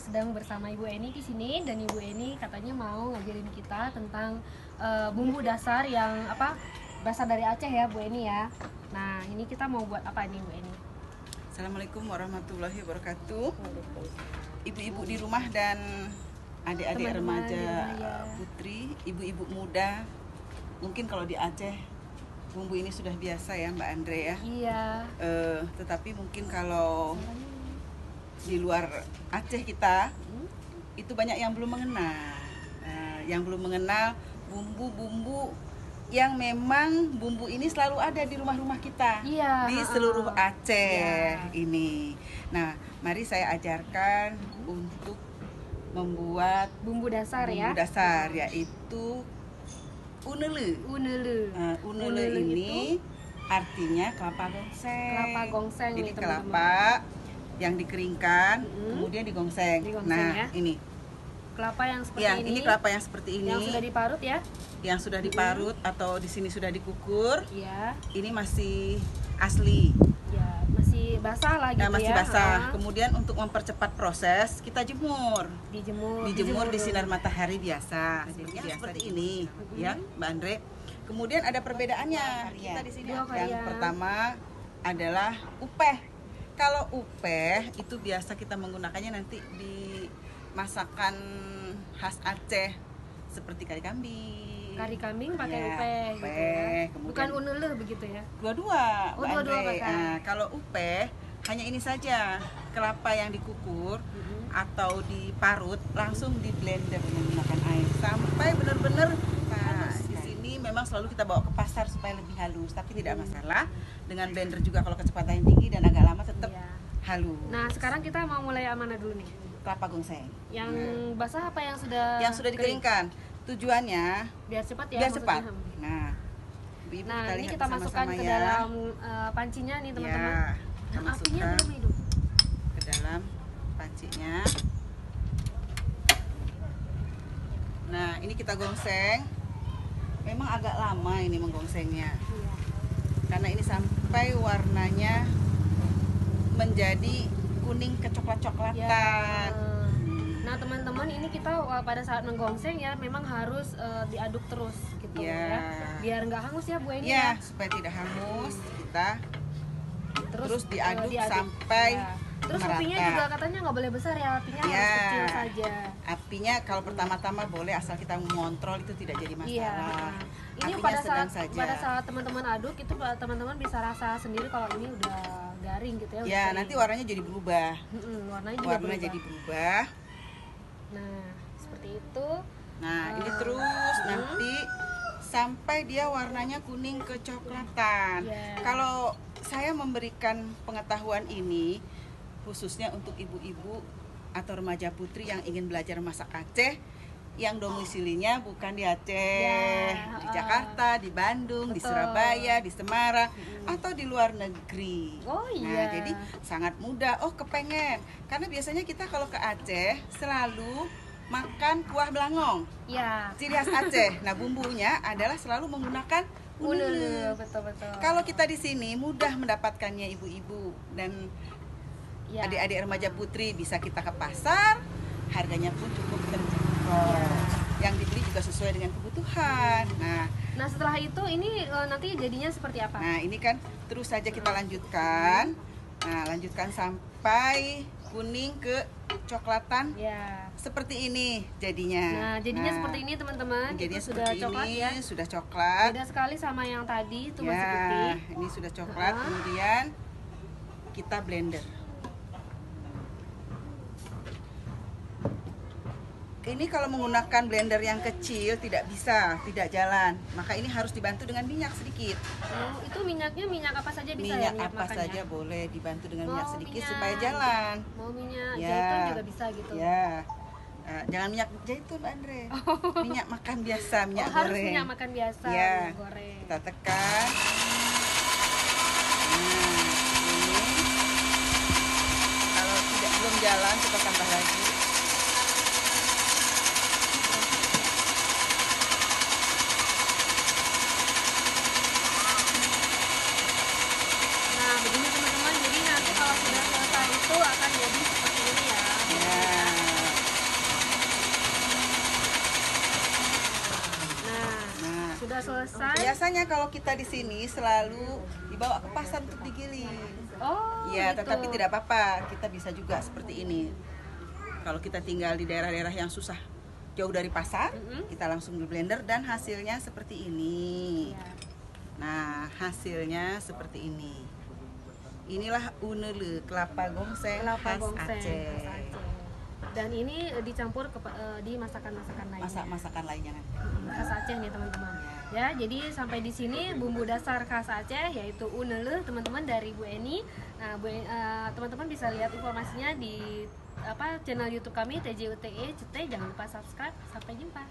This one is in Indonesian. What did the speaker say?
sedang bersama Ibu Eni di sini, dan Ibu Eni katanya mau ngajarin kita tentang bumbu dasar yang berasal dari Aceh ya, Bu Eni ya. Nah, ini kita mau buat apa nih, Bu Eni? Assalamualaikum warahmatullahi wabarakatuh. Ibu-ibu di rumah dan adik-adik remaja putri, ibu-ibu muda. Mungkin kalau di Aceh bumbu ini sudah biasa ya, Mbak Andre ya. Iya. Tetapi mungkin kalau di luar Aceh kita itu banyak yang belum mengenal. Yang belum mengenal bumbu-bumbu yang memang bumbu ini selalu ada di rumah-rumah kita, di seluruh Aceh ini. Nah, mari saya ajarkan untuk membuat bumbu dasar ya. Bumbu dasar yaitu unele. Unele ini artinya kelapa gongseng. Kelapa gongseng. Jadi kelapa yang dikeringkan, kemudian digongseng. Nah, ya. Ini kelapa yang seperti ini. Ini kelapa yang seperti ini. Yang sudah diparut ya? Yang sudah diparut atau di sini sudah dikukur. Iya. Ini masih asli. Ya, masih basah lah gitu masih basah. Kemudian untuk mempercepat proses, kita jemur. Dijemur di sinar matahari biasa. Seperti ini, ya, Mbak Andre. Kemudian ada perbedaannya. Kita di sini yang pertama adalah upeh. Kalau upeh itu biasa kita menggunakannya nanti di masakan khas Aceh seperti kari kambing. Kari kambing pakai upeh gitu ya. Bukan unele begitu ya. Dua-dua. Kalau upeh hanya ini saja, kelapa yang dikukur atau diparut langsung di blender menggunakan air sampai benar-benar di sini memang selalu kita bawa ke pasar supaya lebih halus, tapi tidak masalah. Dengan blender juga kalau kecepatannya tinggi dan agak lama tetap halus. Nah, sekarang kita mau mulai yang mana dulu nih? Kelapa gongseng. Yang basah apa yang sudah? Yang sudah dikeringkan. Tujuannya biar cepat ya. Biar cepat. Nah, ini kita masukkan ke dalam pancinya nih teman-teman. Ya, kita masukkan ke dalam pancinya. Nah, ini kita gongseng. Memang agak lama ini menggongsengnya. Iya. Karena ini sampai warnanya menjadi kuning kecoklat-coklatan. Ya. Nah, teman-teman, ini kita pada saat menggongseng ya memang harus diaduk terus gitu ya. Biar nggak hangus ya, Bu Eni ya. Supaya tidak hangus, kita terus diaduk sampai Terus apinya juga katanya nggak boleh besar ya, apinya harus kecil saja. Apinya kalau pertama-tama boleh, asal kita mengontrol itu tidak jadi masalah. Ini pada saat teman-teman aduk itu teman-teman bisa rasa sendiri kalau ini udah garing gitu ya. Ya, nanti warnanya jadi berubah. Warnanya jadi berubah. Nah, seperti itu. Nah, ini terus nanti sampai dia warnanya kuning kecoklatan. Kalau saya memberikan pengetahuan ini khususnya untuk ibu-ibu atau remaja putri yang ingin belajar masak Aceh, yang domisilinya bukan di Aceh, di Jakarta, di Bandung, di Surabaya, di Semarang, atau di luar negeri. Nah, jadi sangat mudah. Oh, kepengen. Karena biasanya kita kalau ke Aceh selalu makan kuah belangong. Ya. Ciri khas Aceh. Nah, bumbunya adalah selalu menggunakan unele. Betul-betul. Kalau kita di sini mudah mendapatkannya, ibu-ibu dan adik-adik remaja putri, bisa kita ke pasar, harganya pun cukup terjangkau. Yang dibeli juga sesuai dengan kebutuhan. Nah, setelah itu ini nanti jadinya seperti apa? Nah, ini kan terus saja kita lanjutkan. Nah, lanjutkan sampai kuning ke coklatan. Seperti ini jadinya. Nah, jadinya seperti ini teman-teman. Jadinya itu sudah coklat ya. Sudah coklat. Beda sekali sama yang tadi itu masih putih. Ini sudah coklat. Kemudian kita blender. Ini kalau menggunakan blender yang kecil tidak bisa, tidak jalan. Maka ini harus dibantu dengan minyak sedikit. Itu minyaknya minyak apa saja bisa minyak ya? Minyak apa saja boleh dibantu dengan minyak sedikit supaya jalan. Mau minyak zaitun juga bisa gitu. Ya. Jangan minyak zaitun, Andre. Minyak makan biasa, minyak goreng. Harus minyak makan biasa, minyak goreng. Kita tekan. Ini kalau belum jalan kita tambah lagi. Begini teman-teman, jadi nanti kalau sudah selesai itu akan jadi seperti ini ya. biasanya kalau kita di sini selalu dibawa ke pasar untuk digiling. Oh, Ya, gitu. tetapi tidak apa-apa, kita bisa juga seperti ini. Kalau kita tinggal di daerah-daerah yang susah jauh dari pasar, kita langsung di blender dan hasilnya seperti ini. Ya. Nah, hasilnya seperti ini. Inilah unele, kelapa gongseng khas Aceh. khas Aceh. Dan ini dicampur di masakan-masakan lainnya. Masakan lainnya kan. Khas Aceh nih teman-teman. Ya, jadi sampai di sini bumbu dasar khas Aceh yaitu unele teman-teman dari Bu Eni. Nah, teman-teman bisa lihat informasinya di channel YouTube kami TJUTE Cete. Jangan lupa subscribe. Sampai jumpa.